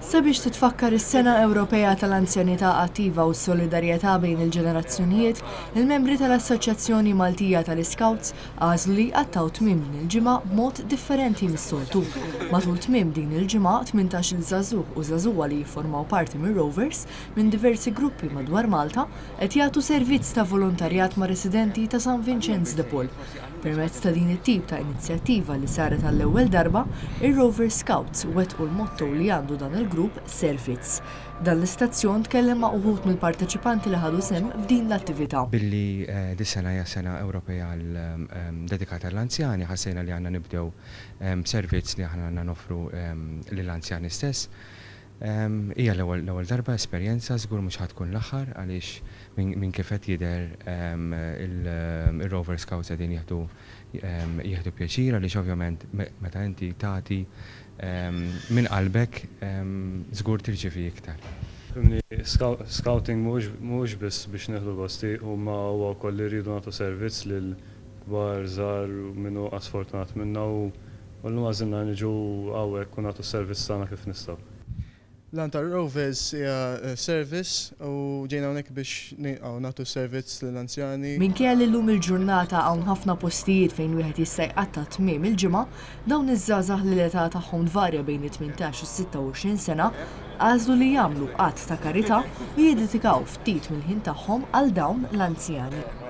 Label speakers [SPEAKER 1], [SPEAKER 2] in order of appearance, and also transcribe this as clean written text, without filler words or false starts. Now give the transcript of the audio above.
[SPEAKER 1] Sabiex titfakkar is-Sena Ewropea tal-Anzjanità Attiva u s-Solidarjetà bejn il-ġenerazzjonijiet, il-membri tal-Assoċjazzjoni Maltija tal-Iskawts għażlu li għattaw tmiem din il-ġimgħa b'mod differenti mis-soltu. Matul tmiem din il-ġimgħa 18-il żagħżugħ u żagħżugħa li jiffurmaw parti mir-Rovers minn diversi gruppi madwar Malta qed jagħtu servizz ta' volontarjat ma' residenti ta' San Vincenz de Paul. Permezz ta' din it-tip ta' inizjattiva li saret għall-ewwel darba, ir-Rover Scouts wettqu l-motto li għandu dan il-grupp Servizz. Dan l-istazzjon tkellem ma' uħud mill-parteċipanti li ħadu sem f'din l-attività.
[SPEAKER 2] Billi dis-sena hija sena Ewropea dedikata għall-anzjani, ħassejna li għandna nibdew servizz li aħna għandna nofru lill-anzjani stess. Hija l-ewwel darba esperjenza żgur mhux ħadkun l-aħħar għaliex minn kif qed jidher il-Rover Scouts qegħdin jieħdu pjaċir għaliex ovvjament meta inti tagħti minn qalbek żgur tirċievi iktar.
[SPEAKER 3] Scouting mhux biss biex nieħdu gosti huma huwa wkoll li rridu nagħtu servizz lil kbar żgħar minnu sfortunat minnha u llum għażilna niġu hawnhekk u nagħtu s-servizz tagħna kif nistgħu.
[SPEAKER 4] Lan tar-Rovers hija service u ġejna hawnhekk biex nagħtu servizz lill-anzjani.
[SPEAKER 1] Minkejja li llum il-ġurnata hawn ħafna postijiet fejn wieħed jista' jqatta' tmiem il-ġimgħa, dawn iż-żgħażagħ li l-età tagħhom tvarja bejn it-18 u 26 sena għażlu li jagħmlu qatt ta' karità u jiddedikaw ftit mill-ħin tagħhom għal dawn l-anzjani.